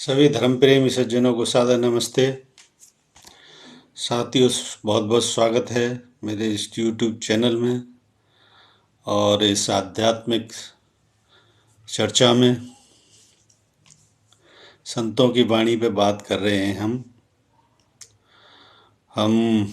सभी धर्म प्रेमी सज्जनों को सादर नमस्ते। साथियों, बहुत बहुत स्वागत है मेरे इस YouTube चैनल में और इस आध्यात्मिक चर्चा में। संतों की वाणी पे बात कर रहे हैं हम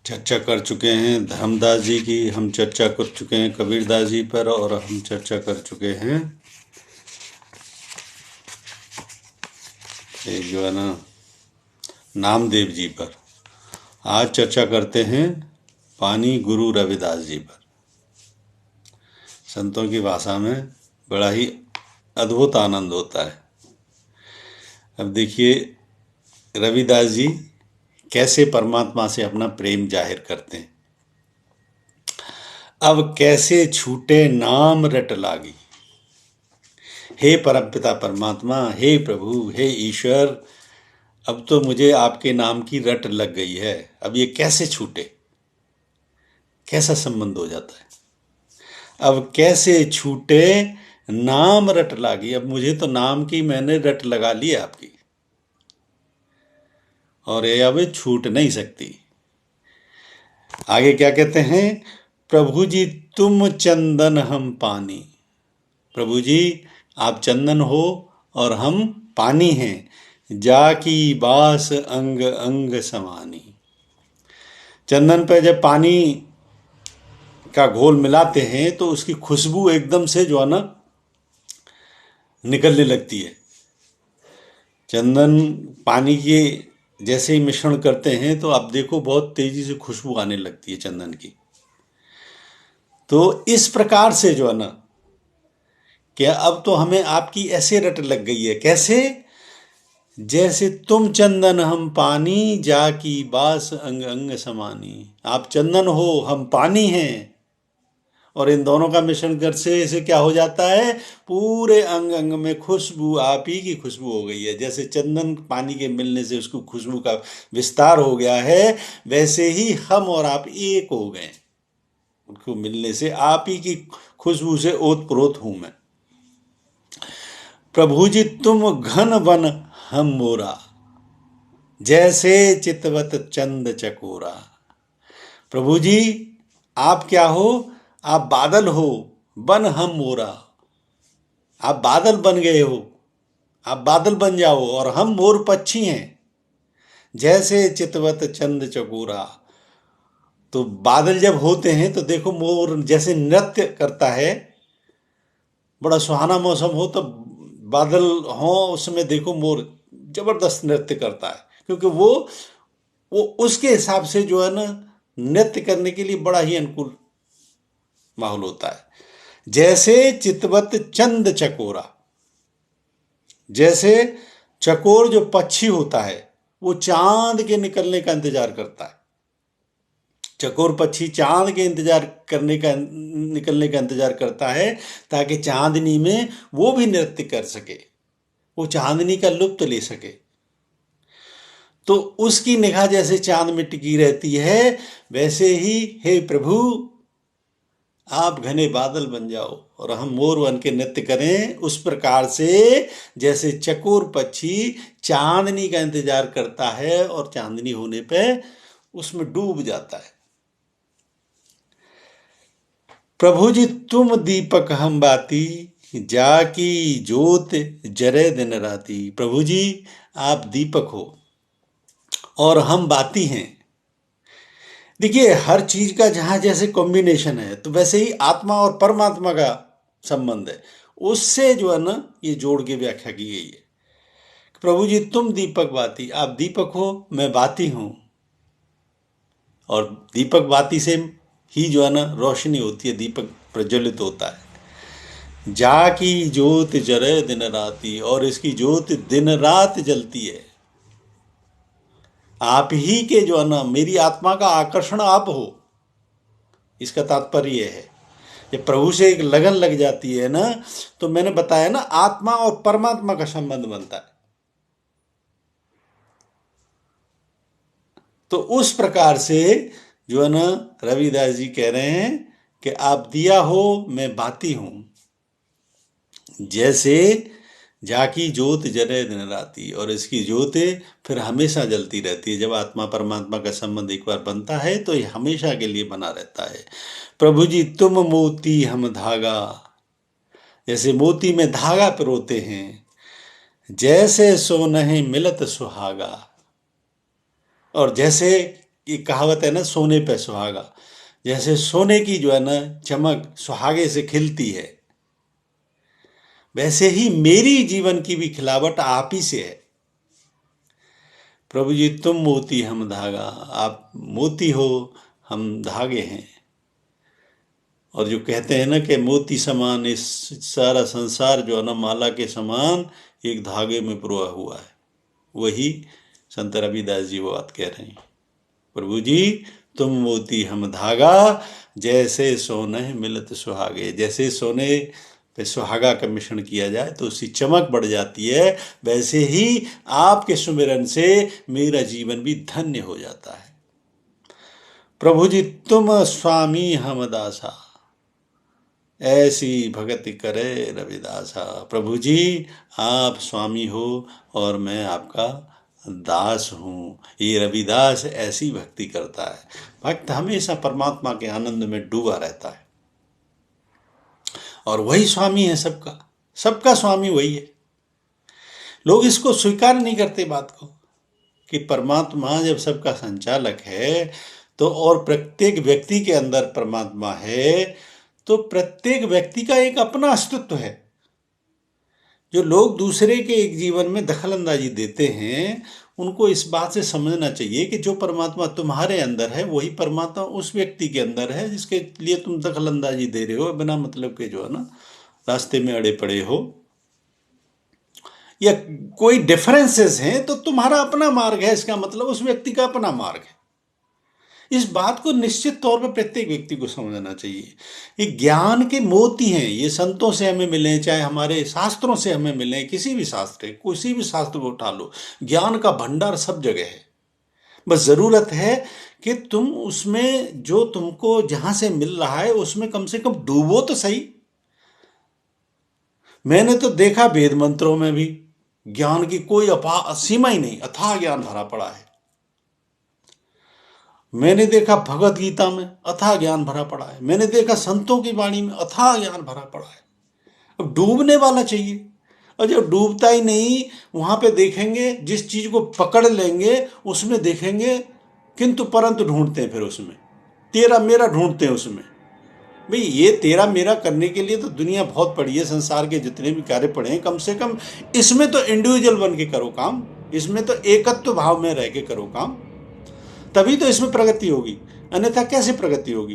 चर्चा कर चुके हैं धर्मदास जी की, हम चर्चा कर चुके हैं कबीरदास जी पर, और हम चर्चा कर चुके हैं एक जो है ना नामदेव जी पर। आज चर्चा करते हैं पानी गुरु रविदास जी पर। संतों की भाषा में बड़ा ही अद्भुत आनंद होता है। अब देखिए रविदास जी कैसे परमात्मा से अपना प्रेम जाहिर करते हैं। अब कैसे छूटे नाम रट लागी, हे परमपिता परमात्मा, हे प्रभु, हे ईश्वर, अब तो मुझे आपके नाम की रट लग गई है। अब ये कैसे छूटे, कैसा संबंध हो जाता है। अब कैसे छूटे नाम रट लागी, अब मुझे तो नाम की मैंने रट लगा ली आपकी, और ये अब छूट नहीं सकती। आगे क्या कहते हैं, प्रभु जी तुम चंदन हम पानी। प्रभु जी आप चंदन हो और हम पानी हैं, जाकी बास अंग अंग समानी। चंदन पे जब पानी का घोल मिलाते हैं तो उसकी खुशबू एकदम से जो है ना निकलने लगती है। चंदन पानी के जैसे ही मिश्रण करते हैं तो आप देखो बहुत तेजी से खुशबू आने लगती है चंदन की। तो इस प्रकार से जो है ना क्या अब तो हमें आपकी ऐसे रट लग गई है। कैसे, जैसे तुम चंदन हम पानी, जाकी बास अंग अंग समानी। आप चंदन हो, हम पानी हैं, और इन दोनों का मिश्रण कर से इसे क्या हो जाता है, पूरे अंग अंग में खुशबू आप ही की खुशबू हो गई है। जैसे चंदन पानी के मिलने से उसको खुशबू का विस्तार हो गया है, वैसे ही हम और आप एक हो गए। उनको मिलने से आप ही की खुशबू से ओतप्रोत हूं मैं। प्रभु जी तुम घन वन हम मोरा, जैसे चितवत चंद चकोरा। प्रभु जी आप क्या हो, आप बादल हो, बन हम मोरा। आप बादल बन गए हो, आप बादल बन जाओ, और हम मोर पक्षी हैं, जैसे चितवत चंद चकोरा। तो बादल जब होते हैं तो देखो मोर जैसे नृत्य करता है। बड़ा सुहाना मौसम हो तो बादल हो, उसमें देखो मोर जबरदस्त नृत्य करता है, क्योंकि वो उसके हिसाब से जो है ना नृत्य करने के लिए बड़ा ही अनुकूल माहौल होता है। जैसे चितवत चंद चकोरा, जैसे चकोर जो पक्षी होता है वो चांद के निकलने का इंतजार करता है। चकोर पक्षी चांद के निकलने का इंतजार करता है, ताकि चांदनी में वो भी नृत्य कर सके, वो चांदनी का लुत्फ ले सके। तो उसकी निगाह जैसे चांद में टिकी रहती है, वैसे ही हे प्रभु आप घने बादल बन जाओ और हम मोर बन के नृत्य करें। उस प्रकार से जैसे चकोर पक्षी चांदनी का इंतजार करता है और चांदनी होने पे उसमें डूब जाता है। प्रभु जी तुम दीपक हम बाती, जाकी ज्योत जरे दिन राती। प्रभु जी आप दीपक हो और हम बाती हैं। देखिए हर चीज का जहां जैसे कॉम्बिनेशन है, तो वैसे ही आत्मा और परमात्मा का संबंध है, उससे जो है ना ये जोड़ के व्याख्या की गई है। प्रभु जी तुम दीपक बाती, आप दीपक हो, मैं बाती हूं, और दीपक बाती से ही जो है ना रोशनी होती है, दीपक प्रज्वलित होता है। जाकी ज्योत जरे दिन राती, और इसकी ज्योत दिन रात जलती है। आप ही के जो है ना मेरी आत्मा का आकर्षण आप हो, इसका तात्पर्य है। जब प्रभु से एक लगन लग जाती है ना, तो मैंने बताया ना आत्मा और परमात्मा का संबंध बनता है। तो उस प्रकार से जो है ना रविदास जी कह रहे हैं कि आप दिया हो मैं बाती हूं, जैसे जाकी ज्योत जले दिन राती, और इसकी ज्योतें फिर हमेशा जलती रहती है। जब आत्मा परमात्मा का संबंध एक बार बनता है तो ये हमेशा के लिए बना रहता है। प्रभु जी तुम मोती हम धागा, जैसे मोती में धागा पिरोते हैं, जैसे सोनहि मिलत सुहागा। और जैसे ये कहावत है ना, सोने पे सुहागा, जैसे सोने की जो है ना चमक सुहागे से खिलती है, वैसे ही मेरी जीवन की भी खिलावट आप ही से है। प्रभु जी तुम मोती हम धागा, आप मोती हो, हम धागे हैं। और जो कहते हैं ना कि मोती समान इस सारा संसार जो है ना माला के समान एक धागे में पिरोया हुआ है, वही संत रविदास जी वो बात कह रहे हैं। प्रभु जी तुम मोती हम धागा, जैसे सोने मिलत सुहागे। जैसे सोने पे सुहागा का मिश्रण किया जाए तो उसकी चमक बढ़ जाती है, वैसे ही आपके सुमिरन से मेरा जीवन भी धन्य हो जाता है। प्रभु जी तुम स्वामी हम दासा, ऐसी भगति करे रविदासा। प्रभु जी आप स्वामी हो और मैं आपका दास हूँ। ये रविदास ऐसी भक्ति करता है। भक्त हमेशा परमात्मा के आनंद में डूबा रहता है, और वही स्वामी है सबका, सबका स्वामी वही है। लोग इसको स्वीकार नहीं करते बात को, कि परमात्मा जब सबका संचालक है तो और प्रत्येक व्यक्ति के अंदर परमात्मा है, तो प्रत्येक व्यक्ति का एक अपना अस्तित्व है। जो लोग दूसरे के एक जीवन में दखलंदाजी देते हैं, उनको इस बात से समझना चाहिए कि जो परमात्मा तुम्हारे अंदर है वही परमात्मा उस व्यक्ति के अंदर है जिसके लिए तुम दखलंदाजी दे रहे हो, बिना मतलब के जो है ना रास्ते में अड़े पड़े हो, या कोई डिफरेंसेस हैं, तो तुम्हारा अपना मार्ग है, इसका मतलब उस व्यक्ति का अपना मार्ग है। इस बात को निश्चित तौर पर प्रत्येक व्यक्ति को समझना चाहिए। ये ज्ञान के मोती हैं, ये संतों से हमें मिले, चाहे हमारे शास्त्रों से हमें मिले, किसी भी शास्त्र को उठा लो, ज्ञान का भंडार सब जगह है। बस जरूरत है कि तुम उसमें जो तुमको जहां से मिल रहा है उसमें कम से कम डूबो तो सही। मैंने तो देखा वेद मंत्रों में भी ज्ञान की कोई सीमा ही नहीं, अथाह ज्ञान भरा पड़ा है। मैंने देखा भगवत गीता में अथाह ज्ञान भरा पड़ा है। मैंने देखा संतों की वाणी में अथाह ज्ञान भरा पड़ा है। अब डूबने वाला चाहिए, और जब डूबता ही नहीं, वहां पे देखेंगे जिस चीज को पकड़ लेंगे उसमें देखेंगे किंतु परंतु ढूंढते हैं, फिर उसमें तेरा मेरा ढूंढते हैं उसमें। भाई ये तेरा मेरा करने के लिए तो दुनिया बहुत पड़ी है, संसार के जितने भी कार्य पड़े हैं, कम से कम इसमें तो इंडिविजुअल बन के करो काम, इसमें तो एकत्व भाव में रह के करो काम, तभी तो इसमें प्रगति होगी, अन्यथा कैसे प्रगति होगी।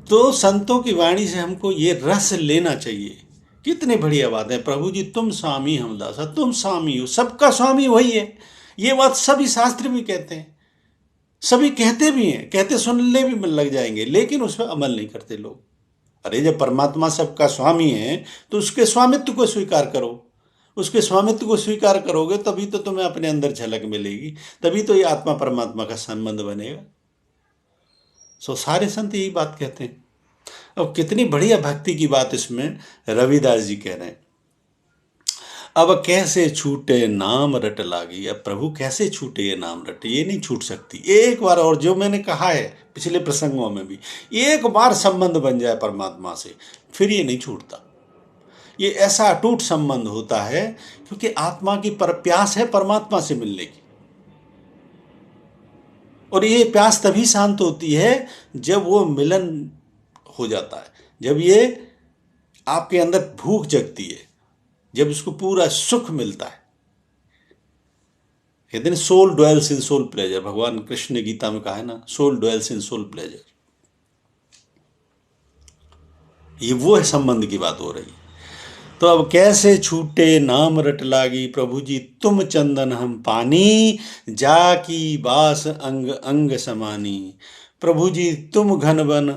तो संतों की वाणी से हमको ये रस लेना चाहिए। कितनी बढ़िया बात है, प्रभु जी तुम स्वामी हम दासा, तुम स्वामी हो, सबका स्वामी वही है। ये बात सभी शास्त्र भी कहते हैं, सभी कहते भी हैं, कहते सुनने भी लग जाएंगे, लेकिन उस पर अमल नहीं करते लोग। अरे जब परमात्मा सबका स्वामी है तो उसके स्वामित्व को स्वीकार करो। उसके स्वामित्व को स्वीकार करोगे तभी तो तुम्हें अपने अंदर झलक मिलेगी, तभी तो ये आत्मा परमात्मा का संबंध बनेगा। सो सारे संत यही बात कहते हैं। अब कितनी बढ़िया भक्ति की बात इसमें रविदास जी कह रहे हैं। अब कैसे छूटे नाम रट लागी। अब प्रभु कैसे छूटे ये नाम रट, ये नहीं छूट सकती। एक बार, और जो मैंने कहा है पिछले प्रसंगों में भी, एक बार संबंध बन जाए परमात्मा से फिर ये नहीं छूटता। ये ऐसा अटूट संबंध होता है क्योंकि आत्मा की प्यास है परमात्मा से मिलने की, और ये प्यास तभी शांत होती है जब वो मिलन हो जाता है, जब ये आपके अंदर भूख जगती है, जब इसको पूरा सुख मिलता है। कहते हैं soul dwells in soul pleasure, भगवान कृष्ण ने गीता में कहा है ना, soul dwells in soul pleasure. ये वो है संबंध की बात हो रही है। तो अब कैसे छूटे नाम रट लागी, प्रभु जी तुम चंदन हम पानी, जाकी बास अंग अंग समानी। प्रभु जी तुम घन वन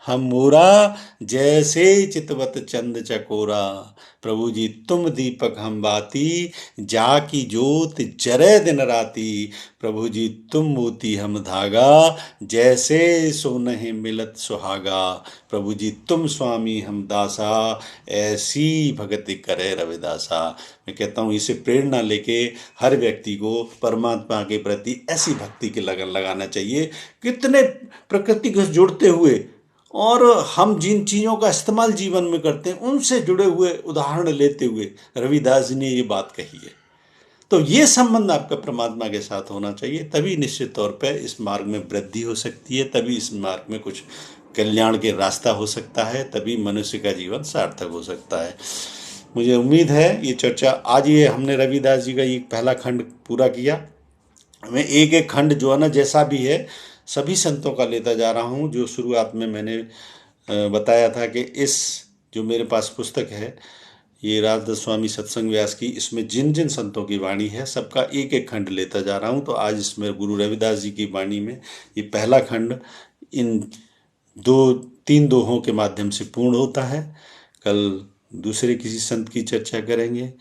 हम मोरा, जैसे चितवत चंद चकोरा। प्रभु जी तुम दीपक हम बाती, जाकी ज्योत जरे दिन राती। प्रभु जी तुम मोती हम धागा, जैसे सोनहि मिलत सुहागा। प्रभु जी तुम स्वामी हम दासा, ऐसी भगति करे रविदासा। मैं कहता हूँ इसे प्रेरणा लेके हर व्यक्ति को परमात्मा के प्रति ऐसी भक्ति की लगन लगाना चाहिए। कितने प्रकृति से जुड़ते हुए और हम जिन चीज़ों का इस्तेमाल जीवन में करते हैं उनसे जुड़े हुए उदाहरण लेते हुए रविदास जी ने ये बात कही है। तो ये संबंध आपका परमात्मा के साथ होना चाहिए, तभी निश्चित तौर पर इस मार्ग में वृद्धि हो सकती है, तभी इस मार्ग में कुछ कल्याण के रास्ता हो सकता है, तभी मनुष्य का जीवन सार्थक हो सकता है। मुझे उम्मीद है ये चर्चा आज ये हमने रविदास जी का ये पहला खंड पूरा किया। मैं एक एक खंड जो है ना जैसा भी है सभी संतों का लेता जा रहा हूँ। जो शुरुआत में मैंने बताया था कि इस जो मेरे पास पुस्तक है ये राजदत्त स्वामी सत्संग व्यास की, इसमें जिन जिन संतों की वाणी है सबका एक एक खंड लेता जा रहा हूँ। तो आज इसमें गुरु रविदास जी की वाणी में ये पहला खंड इन 2-3 दोहों के माध्यम से पूर्ण होता है। कल दूसरे किसी संत की चर्चा करेंगे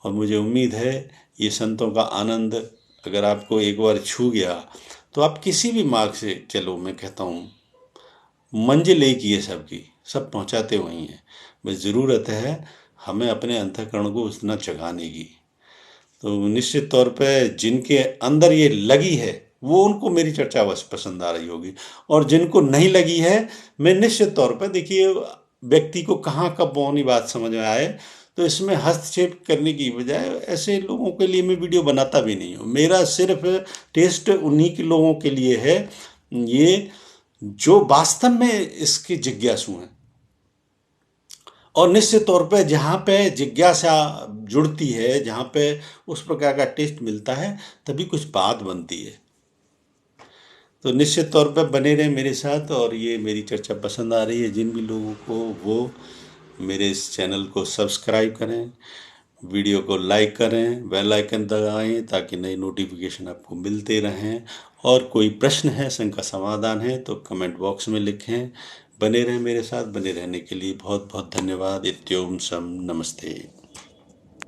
और मुझे उम्मीद है ये संतों का आनंद अगर आपको एक बार छू गया तो आप किसी भी मार्ग से चलो। मैं कहता हूँ मंजिल एक ही है, सबकी सब पहुँचाते वहीं हैं, बस ज़रूरत है हमें अपने अंतःकरण को उतना जगाने की। तो निश्चित तौर पे जिनके अंदर ये लगी है वो उनको मेरी चर्चा अवश्य पसंद आ रही होगी, और जिनको नहीं लगी है मैं निश्चित तौर पे, देखिए व्यक्ति को कहाँ कब कौन बात समझ में आए तो इसमें हस्तक्षेप करने की बजाय ऐसे लोगों के लिए मैं वीडियो बनाता भी नहीं हूँ। मेरा सिर्फ टेस्ट उन्हीं के लोगों के लिए है ये जो वास्तव में इसके जिज्ञासु हैं, और निश्चित तौर पे जहाँ पे जिज्ञासा जुड़ती है, जहाँ पे उस प्रकार का टेस्ट मिलता है तभी कुछ बात बनती है। तो निश्चित तौर पे बने रहें मेरे साथ, और ये मेरी चर्चा पसंद आ रही है जिन भी लोगों को वो मेरे इस चैनल को सब्सक्राइब करें, वीडियो को लाइक करें, बेल आइकन दबाएं ताकि नई नोटिफिकेशन आपको मिलते रहें। और कोई प्रश्न है, शंका समाधान है तो कमेंट बॉक्स में लिखें। बने रहें मेरे साथ, बने रहने के लिए बहुत बहुत धन्यवाद। इत्योम सम नमस्ते।